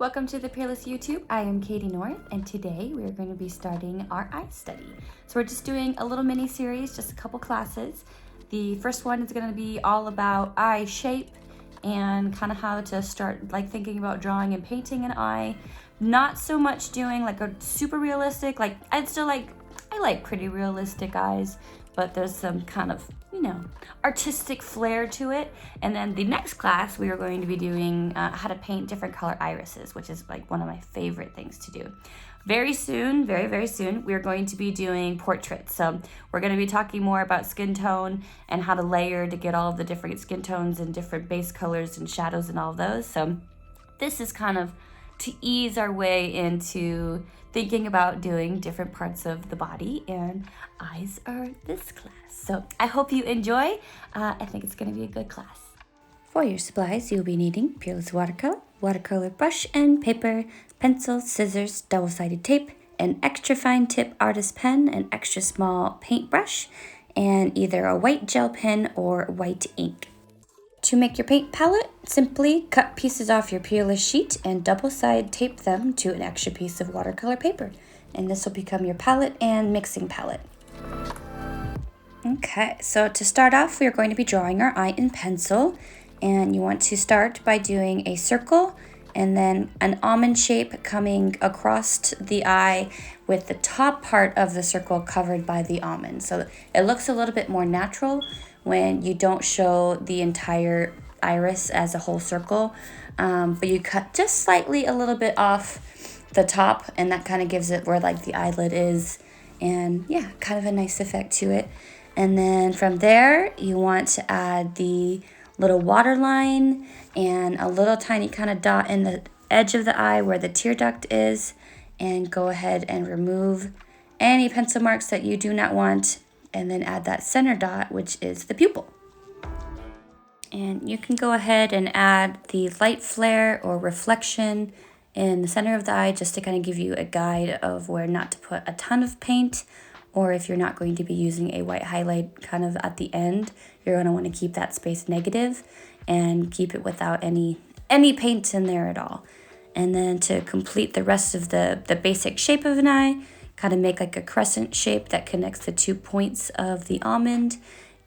Welcome to the Peerless YouTube. I am Katie North, and today we are going to be starting our eye study. So we're just doing a little mini series, just a couple classes. The first one is going to be all about eye shape and kind of how to start like thinking about drawing and painting an eye. Not so much doing like a super realistic, like I like pretty realistic eyes, but there's some kind of, artistic flair to it. And then the next class, we are going to be doing how to paint different color irises, which is like one of my favorite things to do. Very soon, very soon, we're going to be doing portraits. So we're going to be talking more about skin tone and how to layer to get all of the different skin tones and different base colors and shadows and all of those. So this is kind of to ease our way into thinking about doing different parts of the body, and eyes are this class. So I hope you enjoy. I think it's going to be a good class. For your supplies, you'll be needing Peerless Watercolor, watercolor brush and paper, pencil, scissors, double-sided tape, an extra fine tip artist pen, an extra small paintbrush, and either a white gel pen or white ink. To make your paint palette, simply cut pieces off your Peerless sheet and double-side tape them to an extra piece of watercolor paper. And this will become your palette and mixing palette. Okay, so to start off, we are going to be drawing our eye in pencil. And you want to start by doing a circle and then an almond shape coming across the eye with the top part of the circle covered by the almond. So it looks a little bit more natural when you don't show the entire iris as a whole circle, but you cut just slightly a little bit off the top, and that kind of gives it where like the eyelid is, and yeah, kind of a nice effect to it. And then from there, you want to add the little water line and a little tiny kind of dot in the edge of the eye where the tear duct is, and go ahead and remove any pencil marks that you do not want, and then add that center dot, which is the pupil. And you can go ahead and add the light flare or reflection in the center of the eye just to kind of give you a guide of where not to put a ton of paint, or if you're not going to be using a white highlight kind of at the end, you're going to want to keep that space negative and keep it without any paint in there at all. And then to complete the rest of the basic shape of an eye, kind of make like a crescent shape that connects the 2 points of the almond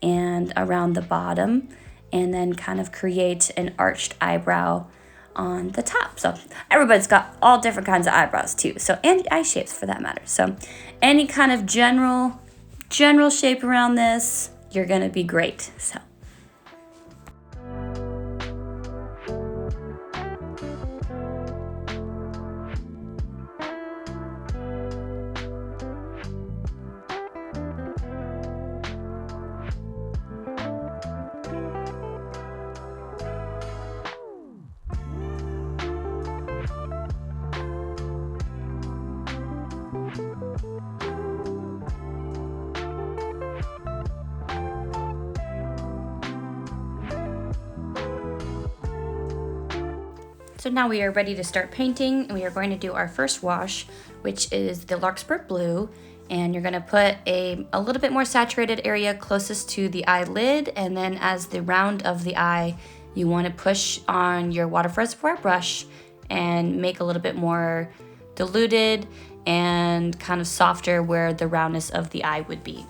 and around the bottom, and then kind of create an arched eyebrow on the top. So everybody's got all different kinds of eyebrows too, so, and eye shapes for that matter. So any kind of general shape around this, you're gonna be great. So So now we are ready to start painting, and we are going to do our first wash, which is the Larkspur blue. And you're gonna put a little bit more saturated area closest to the eyelid, and then as the round of the eye, you wanna push on your water reservoir brush and make a little bit more diluted and kind of softer where the roundness of the eye would be.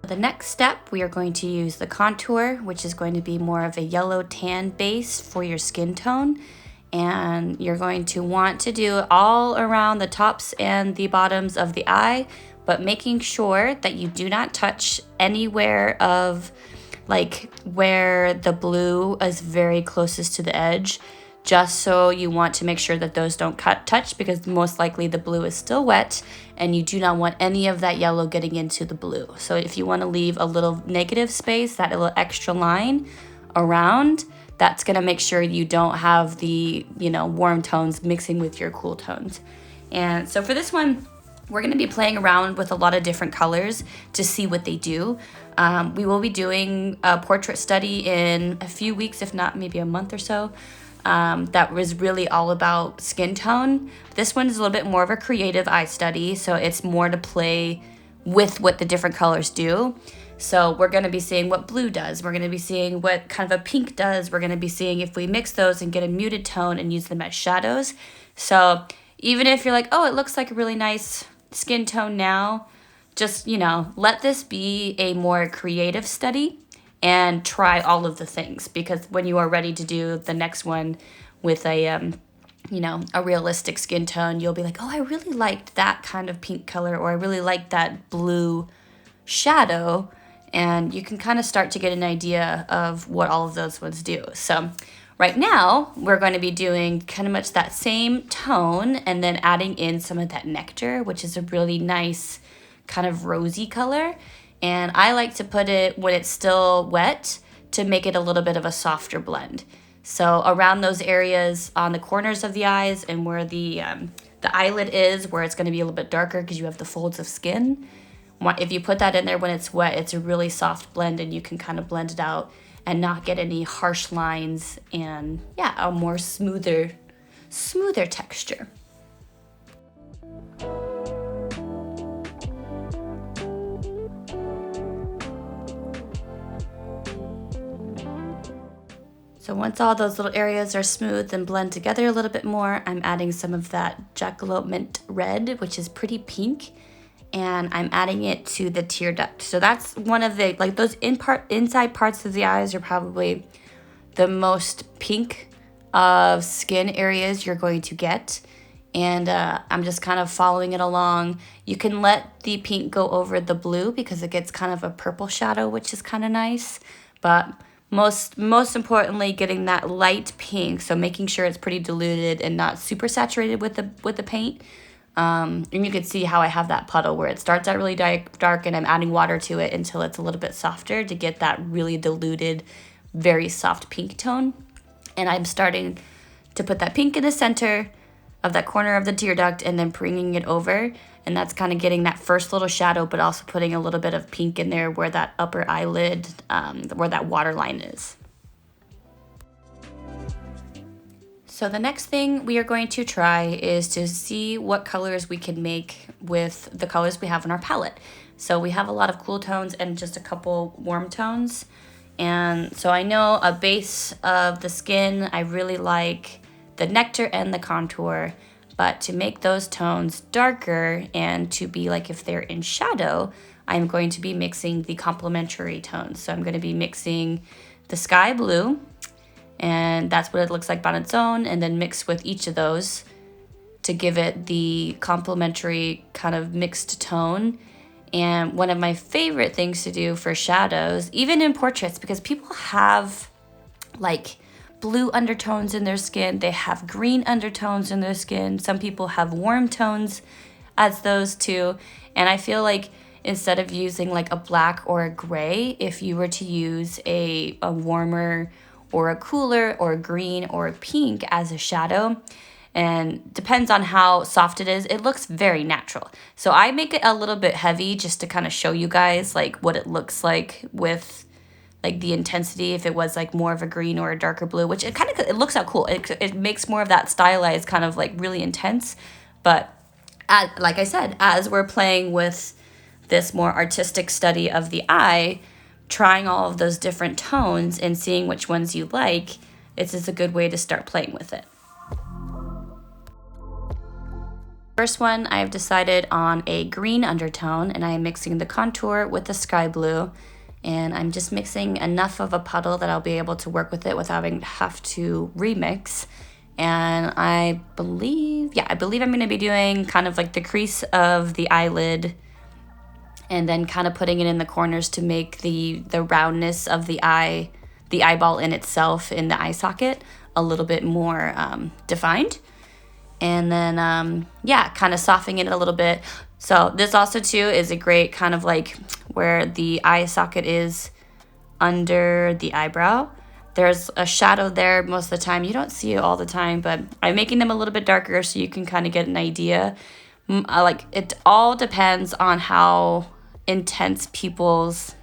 The next step, we are going to use the contour, which is going to be more of a yellow tan base for your skin tone. And you're going to want to do it all around the tops and the bottoms of the eye, but making sure that you do not touch anywhere of like where the blue is very closest to the edge. just so you want to make sure that those don't touch, because most likely the blue is still wet and you do not want any of that yellow getting into the blue. So if you want to leave a little negative space, that little extra line around, that's going to make sure you don't have the, you know, warm tones mixing with your cool tones. And so for this one, we're going to be playing around with a lot of different colors to see what they do. We will be doing a portrait study in a few weeks, if not maybe a month or so. That was really all about skin tone. This one is a little bit more of a creative eye study, so it's more to play with what the different colors do. So we're going to be seeing what blue does. We're going to be seeing what kind of a pink does. We're going to be seeing if we mix those and get a muted tone and use them as shadows. So even if you're like, oh, it looks like a really nice skin tone now, just, you know, let this be a more creative study and try all of the things, because when you are ready to do the next one with a, you know, a realistic skin tone, you'll be like, oh, I really liked that kind of pink color, or I really liked that blue shadow. And you can kind of start to get an idea of what all of those ones do. So right now, we're going to be doing kind of much that same tone and then adding in some of that Nectar, which is a really nice kind of rosy color. And I like to put it when it's still wet to make it a little bit of a softer blend. So around those areas on the corners of the eyes and where the eyelid is, where it's going to be a little bit darker because you have the folds of skin. If you put that in there when it's wet, it's a really soft blend and you can kind of blend it out and not get any harsh lines, and yeah, a more smoother texture. So once all those little areas are smooth and blend together a little bit more, I'm adding some of that Jackqueminot red, which is pretty pink, and I'm adding it to the tear duct. So that's one of the, like, those inside parts of the eyes are probably the most pink of skin areas you're going to get. And I'm just kind of following it along. You can let the pink go over the blue because it gets kind of a purple shadow, which is kind of nice. But most importantly, getting that light pink, so making sure it's pretty diluted and not super saturated with the paint. And you can see how I have that puddle where it starts out really dark and I'm adding water to it until it's a little bit softer to get that really diluted, very soft pink tone. And I'm starting to put that pink in the center of that corner of the tear duct and then bringing it over. And that's kind of getting that first little shadow, but also putting a little bit of pink in there where that upper eyelid, where that waterline is. So the next thing we are going to try is to see what colors we can make with the colors we have in our palette. So we have a lot of cool tones and just a couple warm tones. And so I know a base of the skin, I really like the Nectar and the Contour. But to make those tones darker and to be like if they're in shadow, I'm going to be mixing the complementary tones. So I'm going to be mixing the sky blue, and that's what it looks like on its own, and then mix with each of those to give it the complementary kind of mixed tone. And one of my favorite things to do for shadows, even in portraits, because people have like blue undertones in their skin, they have green undertones in their skin, some people have warm tones as those too, and I feel like instead of using like a black or a gray, if you were to use a warmer or a cooler or a green or a pink as a shadow, and depends on how soft it is, it looks very natural. So I make it a little bit heavy just to kind of show you guys like what it looks like with like the intensity, if it was like more of a green or a darker blue, which it looks out cool. It makes more of that stylized kind of like really intense. But like I said, as we're playing with this more artistic study of the eye, trying all of those different tones and seeing which ones you like, it's just a good way to start playing with it. First one, I've decided on a green undertone, and I am mixing the contour with the sky blue. And I'm just mixing enough of a puddle that I'll be able to work with it without having to have to remix. And I believe I'm going to be doing kind of like the crease of the eyelid and then kind of putting it in the corners to make the roundness of the eyeball in itself in the eye socket a little bit more defined. And then, yeah, kind of softening it a little bit. So this also too is a great kind of like where the eye socket is under the eyebrow. There's a shadow there most of the time. You don't see it all the time, but I'm making them a little bit darker so you can kind of get an idea. Like, it all depends on how intense people's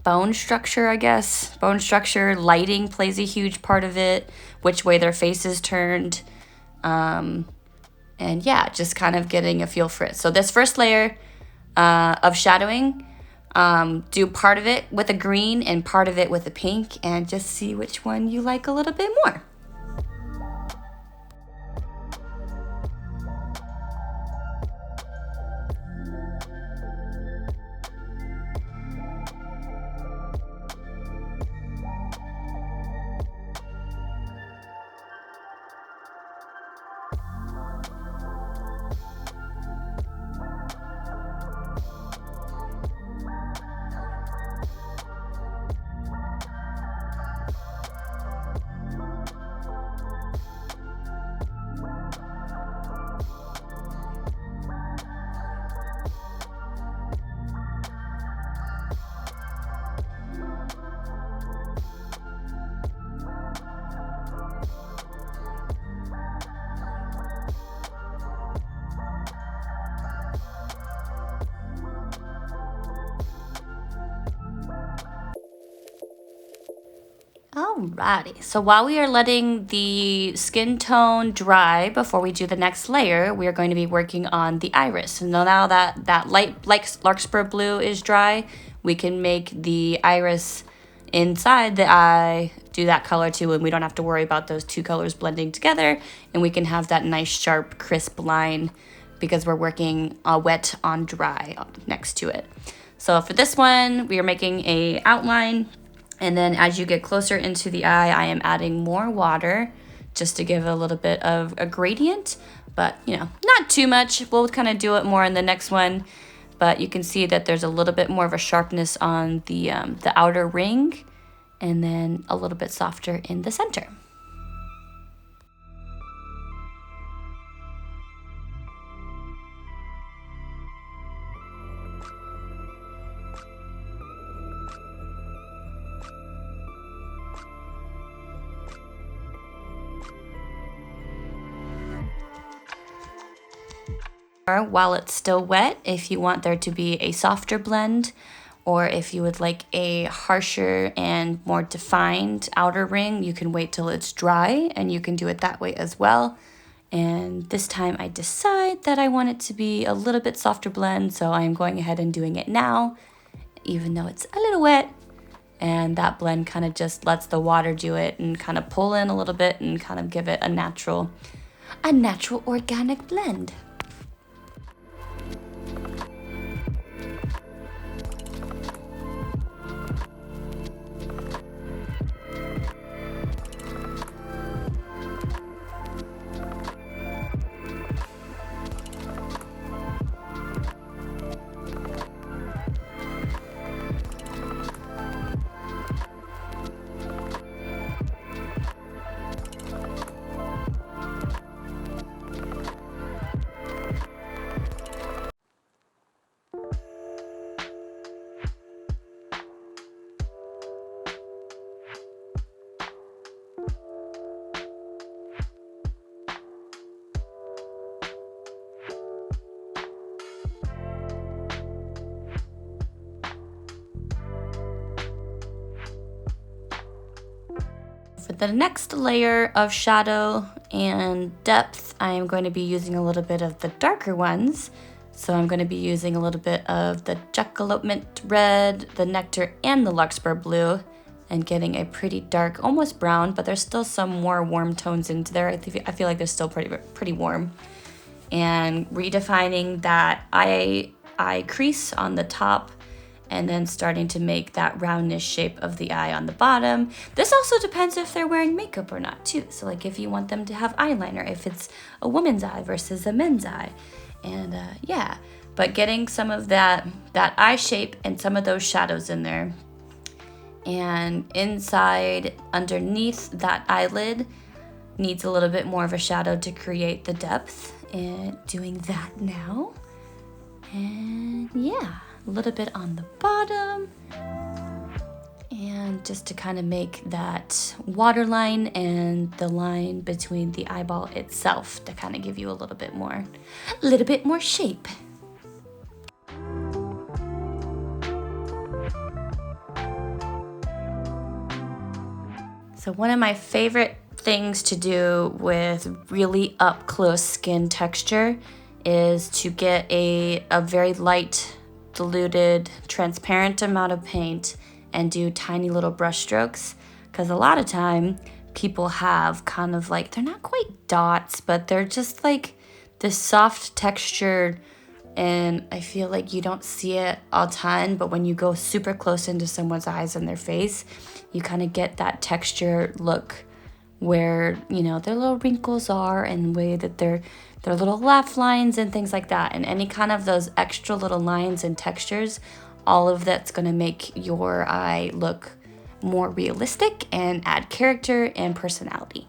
bone structure, I guess. Bone structure, lighting plays a huge part of it, which way their face is turned. And yeah, just kind of getting a feel for it. So this first layer of shadowing, do part of it with a green and part of it with a pink, and just see which one you like a little bit more. Alrighty, so while we are letting the skin tone dry before we do the next layer, we are going to be working on the iris. And now that light Larkspur blue is dry, we can make the iris inside the eye do that color too, and we don't have to worry about those two colors blending together, and we can have that nice sharp crisp line because we're working wet on dry next to it. So for this one, we are making a outline. And then as you get closer into the eye, I am adding more water just to give a little bit of a gradient, but you know, not too much. We'll kind of do it more in the next one, but you can see that there's a little bit more of a sharpness on the outer ring, and then a little bit softer in the center. While it's still wet, if you want there to be a softer blend, or if you would like a harsher and more defined outer ring, you can wait till it's dry and you can do it that way as well. And this time I decide that I want it to be a little bit softer blend, so I'm going ahead and doing it now, even though it's a little wet. And that blend kind of just lets the water do it and kind of pull in a little bit and kind of give it a natural organic blend. For the next layer of shadow and depth, I am going to be using a little bit of the darker ones. So I'm going to be using a little bit of the Jackqueminot red, the Nectar, and the Larkspur blue, and getting a pretty dark, almost brown, but there's still some more warm tones into there. I feel like they're still pretty warm. And redefining that eye crease on the top, and then starting to make that roundness shape of the eye on the bottom. This also depends if they're wearing makeup or not too. So like if you want them to have eyeliner, if it's a woman's eye versus a men's eye. And yeah, but getting some of that eye shape and some of those shadows in there. And inside, underneath that eyelid, needs a little bit more of a shadow to create the depth. And doing that now. And yeah, a little bit on the bottom. And just to kind of make that waterline and the line between the eyeball itself to kind of give you a little bit more shape. So one of my favorite things to do with really up close skin texture is to get a very light, diluted, transparent amount of paint and do tiny little brush strokes, because a lot of time people have kind of like, they're not quite dots, but they're just like this soft texture, and I feel like you don't see it a ton, but when you go super close into someone's eyes and their face, you kind of get that texture look where, you know, their little wrinkles are and the way that their little laugh lines and things like that, and any kind of those extra little lines and textures, all of that's going to make your eye look more realistic and add character and personality.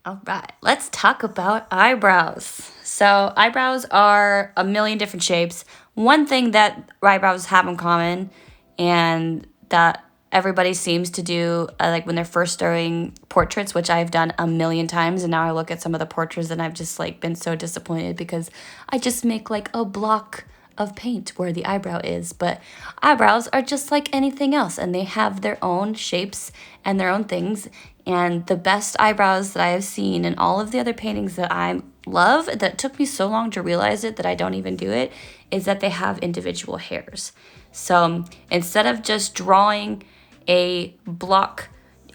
All right, let's talk about eyebrows. So eyebrows are a million different shapes. One thing that eyebrows have in common, and that everybody seems to do, like when they're first starting portraits, which I've done a million times, and now I look at some of the portraits and I've just like been so disappointed because I just make like a block of paint where the eyebrow is. But eyebrows are just like anything else, and they have their own shapes and their own things. And the best eyebrows that I have seen in all of the other paintings that I love, that took me so long to realize it that I don't even do it, is that they have individual hairs. So instead of just drawing a block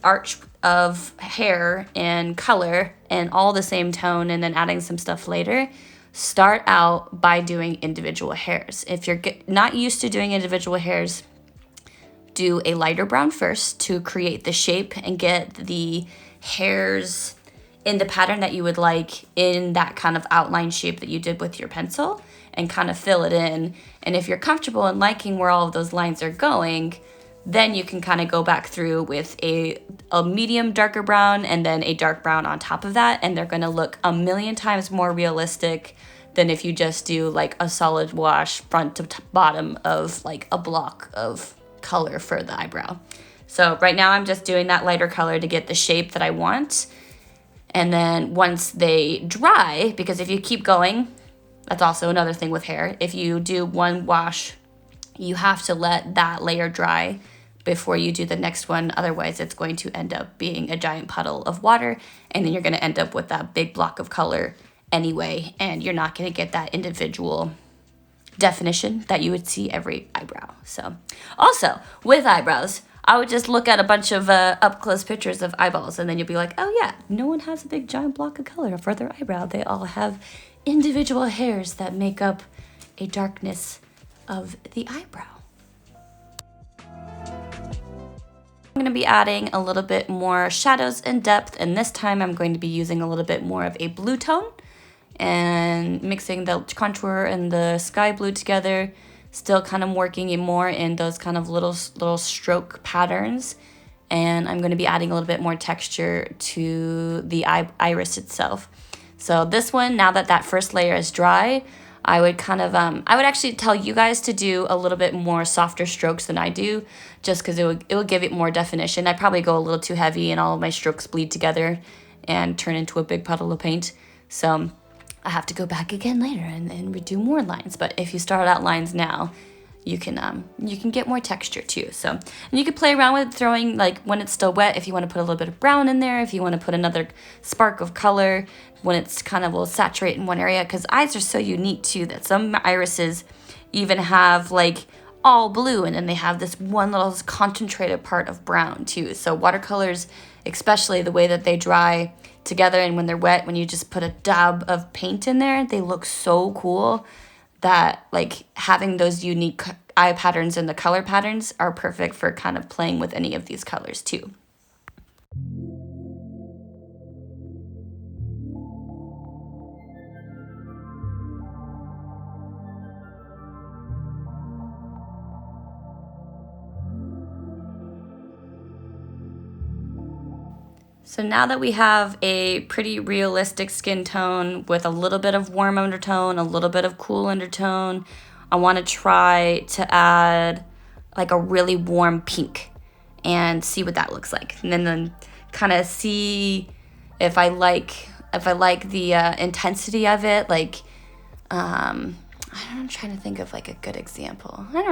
arch of hair and color and all the same tone and then adding some stuff later, start out by doing individual hairs. If you're not used to doing individual hairs, do a lighter brown first to create the shape and get the hairs in the pattern that you would like in that kind of outline shape that you did with your pencil, and kind of fill it in. And if you're comfortable and liking where all of those lines are going, then you can kind of go back through with a medium darker brown and then a dark brown on top of that, and they're going to look a million times more realistic than if you just do like a solid wash front to bottom of like a block of color for the eyebrow. So right now I'm just doing that lighter color to get the shape that I want. And then once they dry, because if you keep going, that's also another thing with hair. If you do one wash, you have to let that layer dry before you do the next one. Otherwise, it's going to end up being a giant puddle of water, and then you're going to end up with that big block of color anyway, and you're not going to get that individual definition that you would see every eyebrow. So also with eyebrows, I would just look at a bunch of up close pictures of eyeballs, and then you'll be like, oh yeah, no one has a big giant block of color for their eyebrow. They all have individual hairs that make up a darkness of the eyebrow. I'm going to be adding a little bit more shadows and depth, and this time I'm going to be using a little bit more of a blue tone and mixing the contour and the sky blue together, still kind of working it more in those kind of little stroke patterns. And I'm going to be adding a little bit more texture to the iris itself. So this one, now that that first layer is dry, I would kind of, I would actually tell you guys to do a little bit more softer strokes than I do, just because it would give it more definition. I probably go a little too heavy and all of my strokes bleed together and turn into a big puddle of paint. So I have to go back again later and redo more lines. But if you start out lines now, you can get more texture too. So, and you can play around with throwing, like, when it's still wet, if you want to put a little bit of brown in there, if you want to put another spark of color when it's kind of will saturate in one area, because eyes are so unique too that some irises even have like all blue and then they have this one little concentrated part of brown too. So watercolors, especially the way that they dry together and when they're wet, when you just put a dab of paint in there, they look so cool that, like, having those unique eye patterns and the color patterns are perfect for kind of playing with any of these colors too. So now that we have a pretty realistic skin tone with a little bit of warm undertone, a little bit of cool undertone, I want to try to add like a really warm pink and see what that looks like. And then kind of see if I like the intensity of it. Like, I'm trying to think of like a good example. I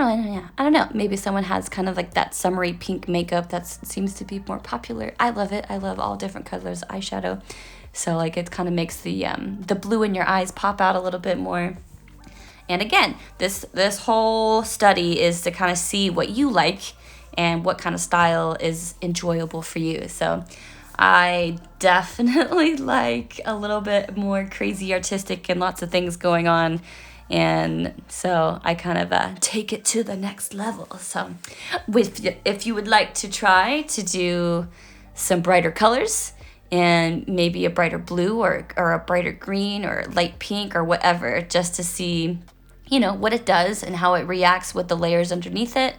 don't know. Maybe someone has kind of like that summery pink makeup that seems to be more popular. I love it. I love all different colors of eyeshadow. So like it kind of makes the blue in your eyes pop out a little bit more. And again, this whole study is to kind of see what you like and what kind of style is enjoyable for you. So I definitely like a little bit more crazy artistic and lots of things going on. And so I kind of take it to the next level. So if you would like to try to do some brighter colors and maybe a brighter blue or a brighter green or light pink or whatever, just to see, you know, what it does and how it reacts with the layers underneath it.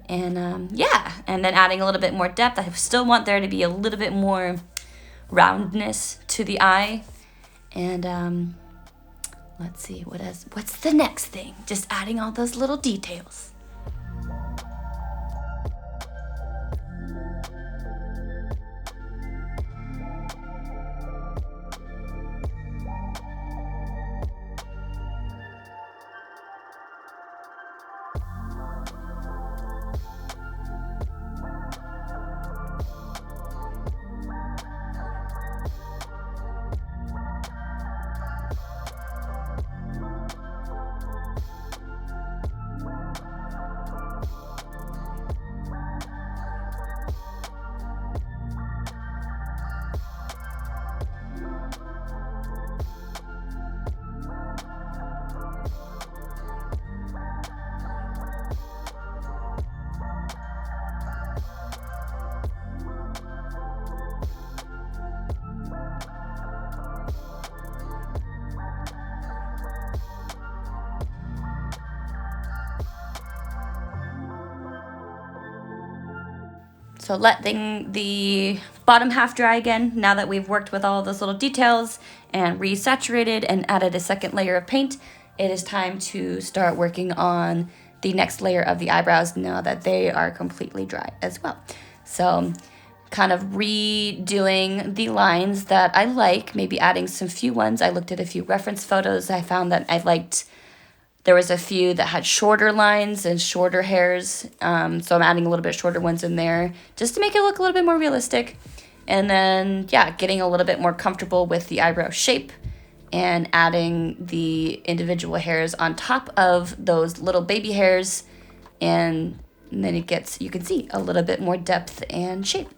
And yeah, and then adding a little bit more depth. I still want there to be a little bit more roundness to the eye. And let's see, what's the next thing? Just adding all those little details. So letting the bottom half dry again, now that we've worked with all of those little details and resaturated and added a second layer of paint, it is time to start working on the next layer of the eyebrows now that they are completely dry as well. So kind of redoing the lines that I like, maybe adding some few ones. I looked at a few reference photos. I found that I liked, there was a few that had shorter lines and shorter hairs. So I'm adding a little bit shorter ones in there just to make it look a little bit more realistic. And then, yeah, getting a little bit more comfortable with the eyebrow shape and adding the individual hairs on top of those little baby hairs. And then it gets, you can see, a little bit more depth and shape.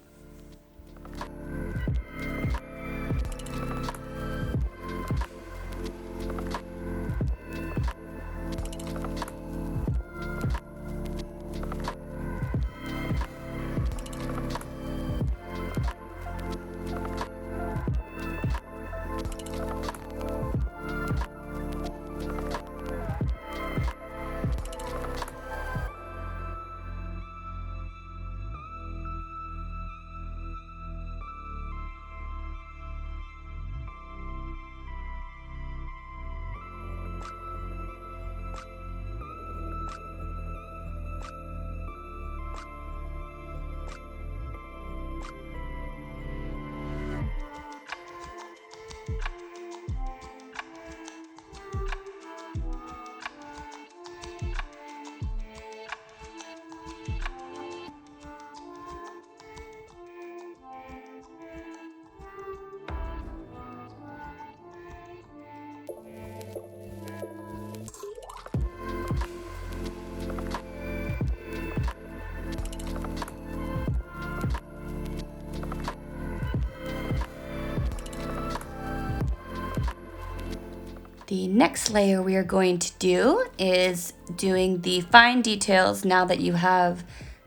next layer we are going to do is doing the fine details now that you have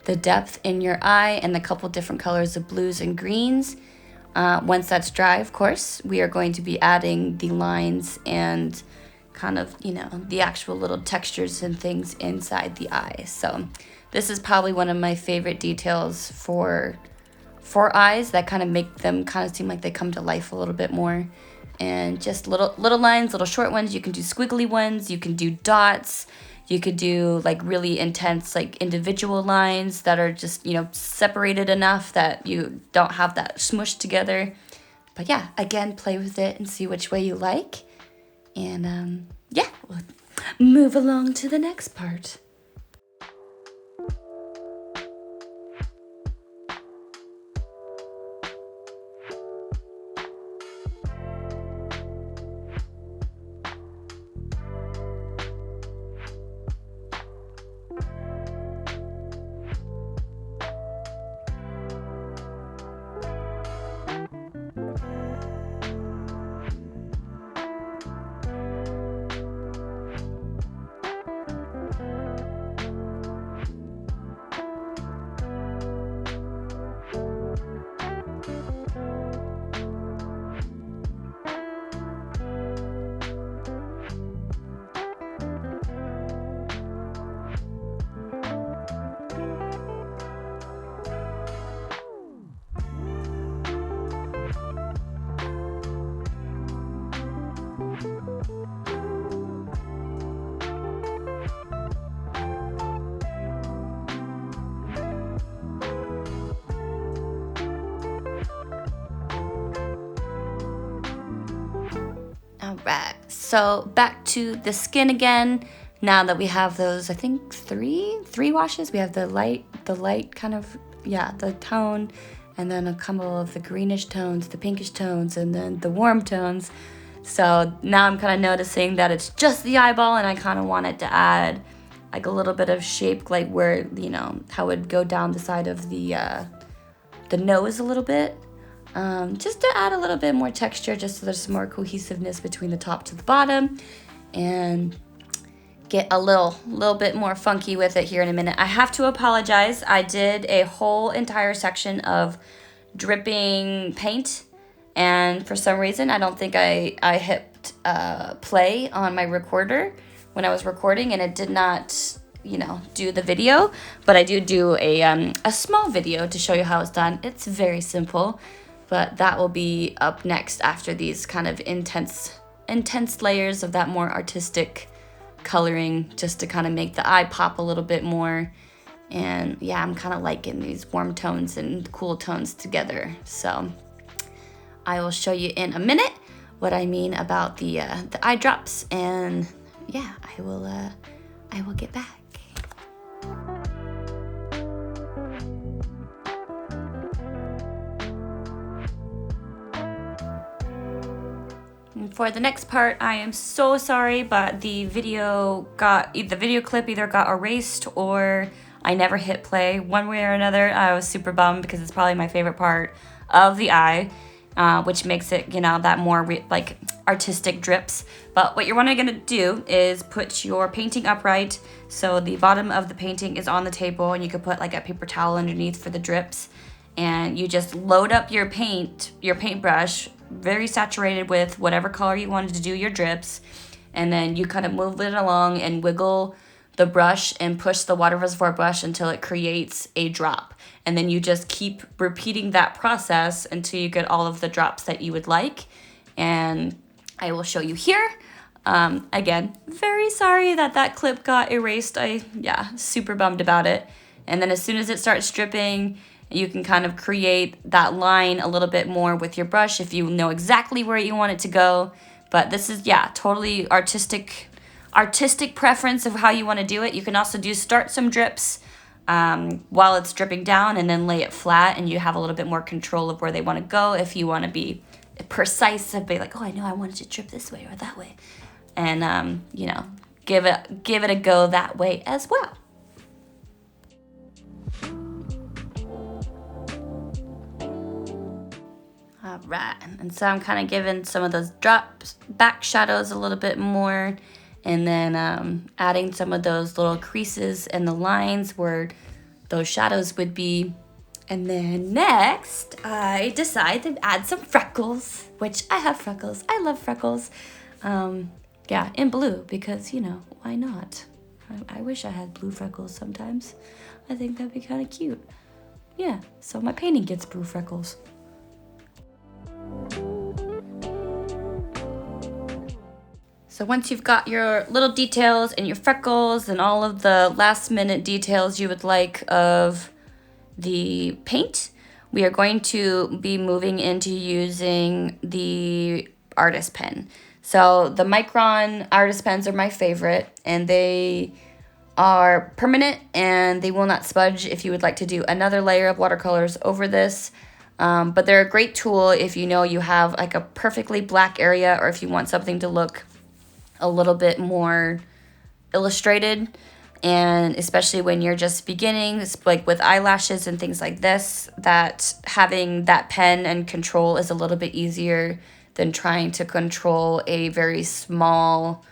the depth in your eye and the couple different colors of blues and greens. Once that's dry, of course, we are going to be adding the lines and kind of, you know, the actual little textures and things inside the eye. So this is probably one of my favorite details for eyes that kind of make them kind of seem like they come to life a little bit more. And just little lines, little short ones. You can do squiggly ones, you can do dots, you could do like really intense like individual lines that are just, you know, separated enough that you don't have that smushed together. But yeah, again, play with it and see which way you like. And yeah, we'll move along to the next part. Alright, so back to the skin again. Now that we have those, I think three washes. We have the light kind of, yeah, the tone, and then a couple of the greenish tones, the pinkish tones, and then the warm tones. So now I'm kind of noticing that it's just the eyeball, and I kind of wanted to add like a little bit of shape, like where, you know, how it would go down the side of the nose a little bit. Just to add a little bit more texture, just so there's some more cohesiveness between the top to the bottom, and get a little bit more funky with it here in a minute. I have to apologize. I did a whole entire section of dripping paint, and for some reason, I don't think I hit play on my recorder when I was recording, and it did not, you know, do the video, but I do a small video to show you how it's done. It's very simple. But that will be up next after these kind of intense layers of that more artistic coloring, just to kind of make the eye pop a little bit more. And yeah, I'm kind of liking these warm tones and cool tones together. So I will show you in a minute what I mean about the eye drops. And yeah, I will get back. For the next part, I am so sorry, but the video clip either got erased or I never hit play. One way or another, I was super bummed because it's probably my favorite part of the eye, which makes it, you know, that more like artistic drips. But what you're gonna do is put your painting upright, so the bottom of the painting is on the table, and you could put like a paper towel underneath for the drips, and you just load up your paintbrush, very saturated with whatever color you wanted to do your drips, and then you kind of move it along and wiggle the brush and push the water reservoir brush until it creates a drop. And then you just keep repeating that process until you get all of the drops that you would like. And I will show you here. Again, very sorry that clip got erased. Super bummed about it. And then as soon as it starts dripping, you can kind of create that line a little bit more with your brush if you know exactly where you want it to go. But this is, yeah, totally artistic preference of how you want to do it. You can also start some drips while it's dripping down, and then lay it flat, and you have a little bit more control of where they want to go if you want to be precise and be like, oh, I know I wanted to drip this way or that way. And, you know, give it a go that way as well. right. And so I'm kind of giving some of those back shadows a little bit more, and then adding some of those little creases and the lines where those shadows would be. And then next, I decide to add some freckles, which I have freckles. I love freckles. Yeah, in blue, because, you know, why not? I wish I had blue freckles sometimes. I think that'd be kind of cute. Yeah, so my painting gets blue freckles. So once you've got your little details and your freckles and all of the last minute details you would like of the paint, we are going to be moving into using the artist pen. So the Micron artist pens are my favorite, and they are permanent and they will not smudge if you would like to do another layer of watercolors over this. But they're a great tool if you know you have like a perfectly black area, or if you want something to look a little bit more illustrated. And especially when you're just beginning, it's like with eyelashes and things like this, that having that pen and control is a little bit easier than trying to control a very small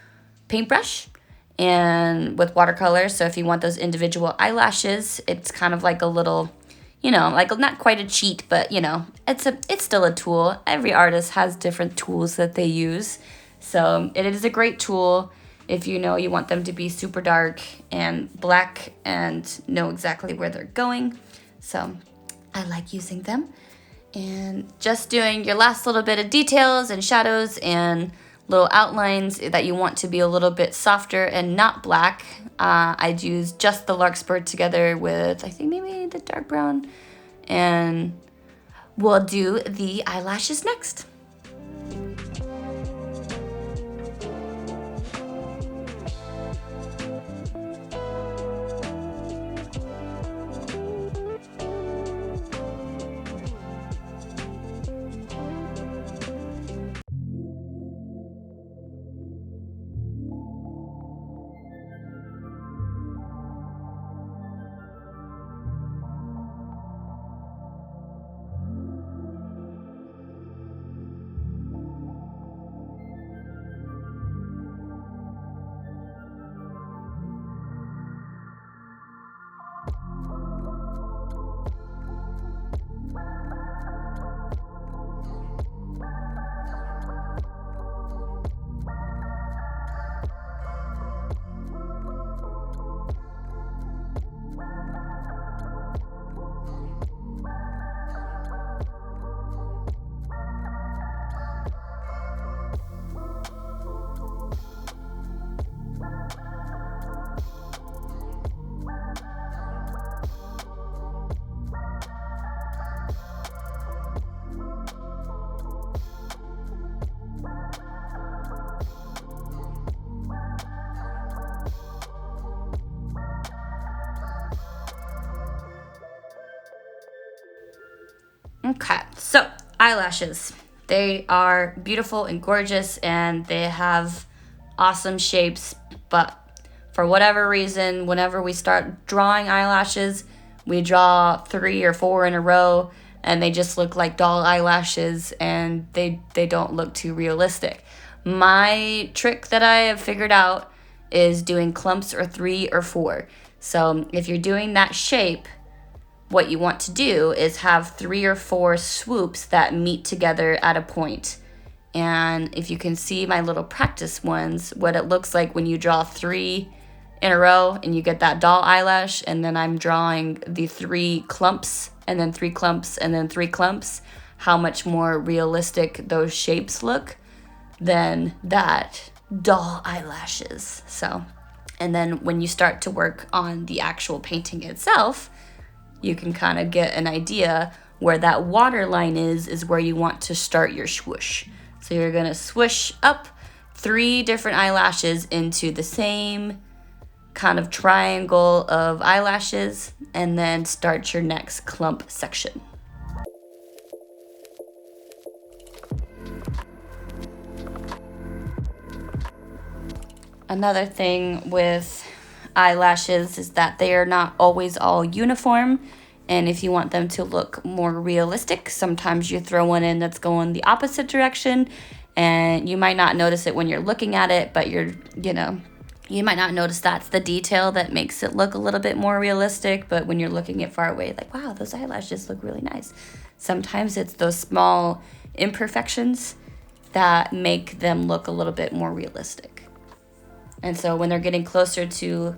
paintbrush. And with watercolors, so if you want those individual eyelashes, it's kind of like a little, you know, like not quite a cheat, but you know, it's still a tool. Every artist has different tools that they use. So it is a great tool if you know you want them to be super dark and black and know exactly where they're going. So I like using them. And just doing your last little bit of details and shadows and little outlines that you want to be a little bit softer and not black. I'd use just the Larkspur together with, I think, maybe the dark brown. And we'll do the eyelashes next. Okay, so eyelashes. They are beautiful and gorgeous, and they have awesome shapes, but for whatever reason, whenever we start drawing eyelashes, we draw 3 or 4 in a row, and they just look like doll eyelashes, and they don't look too realistic. My trick that I have figured out is doing clumps or 3 or 4. So if you're doing that shape, what you want to do is have 3 or 4 swoops that meet together at a point. And if you can see my little practice ones, what it looks like when you draw 3 in a row and you get that doll eyelash, and then I'm drawing the 3 clumps and then 3 clumps and then 3 clumps, how much more realistic those shapes look than that doll eyelashes. So, and then when you start to work on the actual painting itself, you can kind of get an idea where that water line is where you want to start your swoosh. So you're gonna swoosh up 3 different eyelashes into the same kind of triangle of eyelashes, and then start your next clump section. Another thing with eyelashes is that they are not always all uniform, And if you want them to look more realistic, sometimes you throw one in that's going the opposite direction, and you might not notice it when you're looking at it, but you might not notice that's the detail that makes it look a little bit more realistic, but when you're looking at far away, like, wow, those eyelashes look really nice. Sometimes it's those small imperfections that make them look a little bit more realistic. And so when they're getting closer to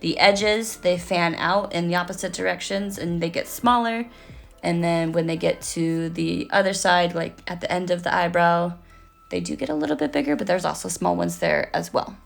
the edges, they fan out in the opposite directions and they get smaller. And then when they get to the other side, like at the end of the eyebrow, they do get a little bit bigger, but there's also small ones there as well.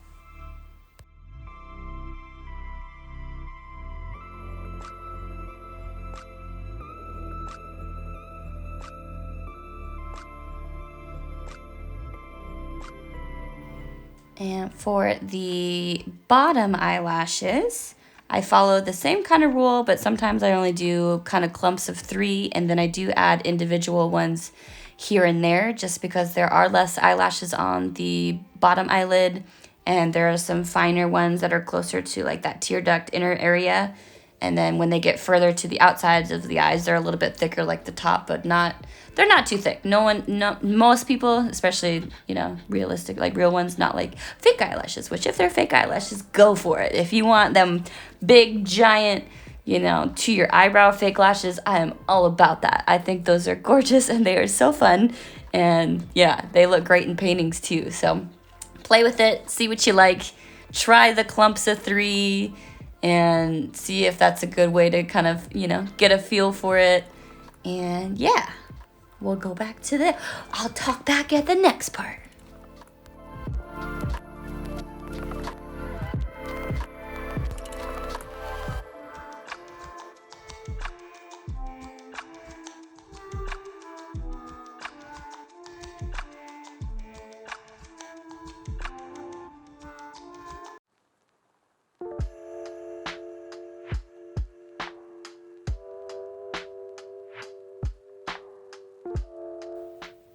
And for the bottom eyelashes, I follow the same kind of rule, but sometimes I only do kind of clumps of 3, and then I do add individual ones here and there just because there are less eyelashes on the bottom eyelid, and there are some finer ones that are closer to like that tear duct inner area. And then when they get further to the outsides of the eyes, they're a little bit thicker like the top, but they're not too thick. Most people, especially, realistic, like real ones, not like fake eyelashes, which if they're fake eyelashes, go for it. If you want them big, giant, to your eyebrow fake lashes, I am all about that. I think those are gorgeous and they are so fun. And yeah, they look great in paintings too. So play with it, see what you like, try the clumps of 3, and see if that's a good way to kind of, get a feel for it. And yeah, we'll go back to I'll talk back at the next part.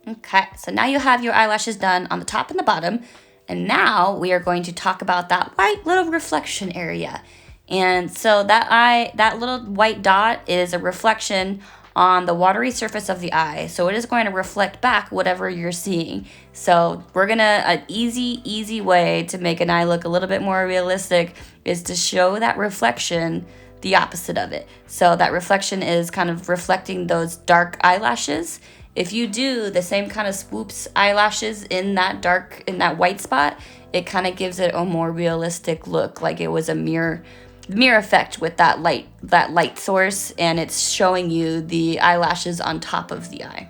Okay, so now you have your eyelashes done on the top and the bottom, and now we are going to talk about that white little reflection area. And so that little white dot is a reflection on the watery surface of the eye. So it is going to reflect back whatever you're seeing. So an easy way to make an eye look a little bit more realistic is to show that reflection the opposite of it. So that reflection is kind of reflecting those dark eyelashes. If you do the same kind of swoops eyelashes in that white spot, it kind of gives it a more realistic look, like it was a mirror effect with that light source, and it's showing you the eyelashes on top of the eye.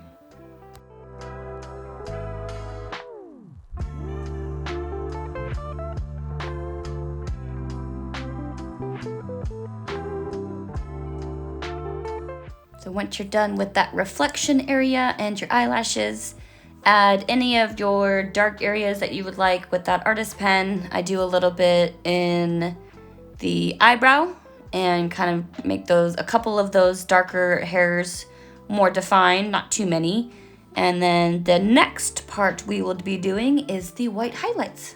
So once you're done with that reflection area and your eyelashes, add any of your dark areas that you would like with that artist pen. I do a little bit in the eyebrow and kind of make a couple of those darker hairs more defined, not too many. And then the next part we will be doing is the white highlights.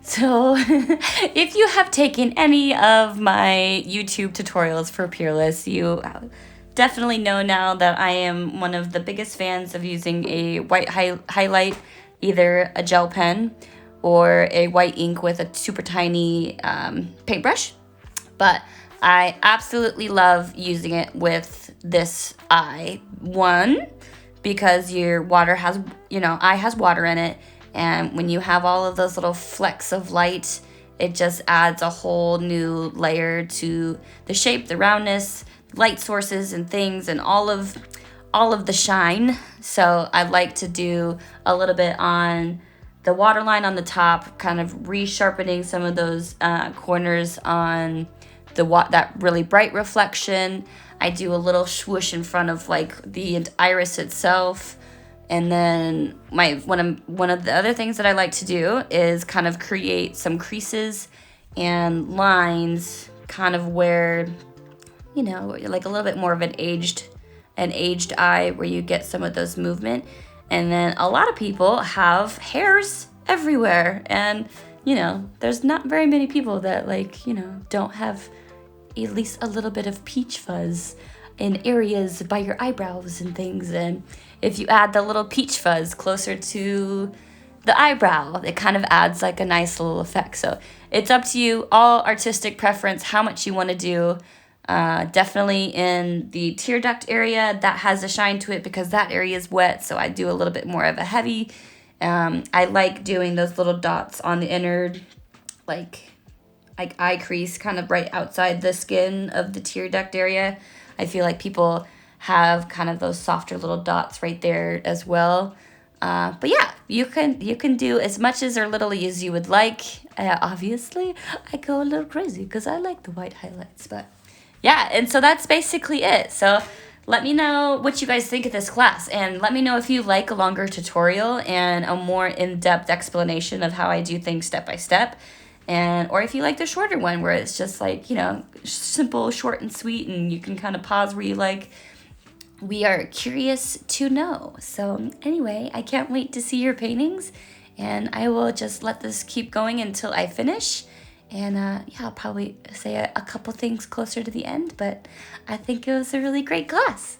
So if you have taken any of my YouTube tutorials for Peerless, you definitely know now that I am one of the biggest fans of using a white highlight, either a gel pen or a white ink with a super tiny paintbrush. But I absolutely love using it with this eye. One, because your eye has water in it. And when you have all of those little flecks of light, it just adds a whole new layer to the shape, the roundness, light sources and things, and all of the shine. So I like to do a little bit on the waterline on the top, kind of resharpening some of those corners on that really bright reflection. I do a little swoosh in front of like the iris itself. And then one of the other things that I like to do is kind of create some creases and lines kind of where, you know, like a little bit more of an aged eye where you get some of those movement. And then a lot of people have hairs everywhere, and you know, there's not very many people that, like, you know, don't have at least a little bit of peach fuzz in areas by your eyebrows and things. And if you add the little peach fuzz closer to the eyebrow, it kind of adds like a nice little effect. So it's up to you, all artistic preference, how much you want to do. Definitely in the tear duct area, that has a shine to it because that area is wet, so I do a little bit more of a heavy. I like doing those little dots on the inner, like eye crease, kind of right outside the skin of the tear duct area. I feel like people have kind of those softer little dots right there as well. But yeah, you can do as much as or little as you would like. Obviously, I go a little crazy because I like the white highlights, but yeah, and so that's basically it. So let me know what you guys think of this class, and let me know if you like a longer tutorial and a more in-depth explanation of how I do things step by step, and or if you like the shorter one where it's just like, you know, simple, short and sweet, and you can kind of pause where you like. We are curious to know. So anyway, I can't wait to see your paintings, and I will just let this keep going until I finish. And yeah, I'll probably say a couple things closer to the end, but I think it was a really great class.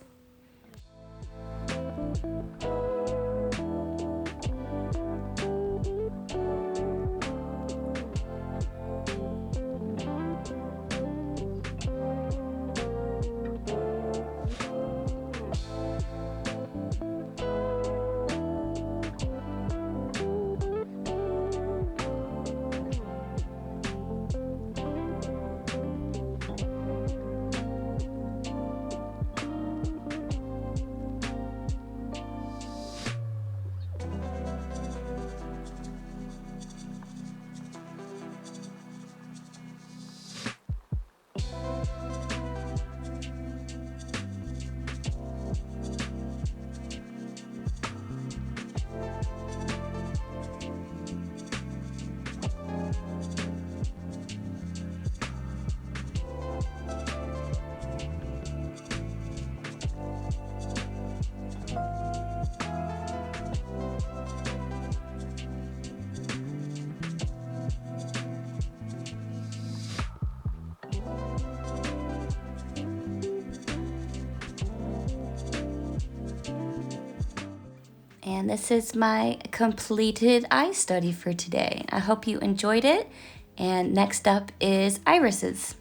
And this is my completed eye study for today. I hope you enjoyed it. And next up is irises.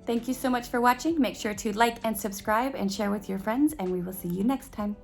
Thank you so much for watching. Make sure to like and subscribe and share with your friends, and we will see you next time.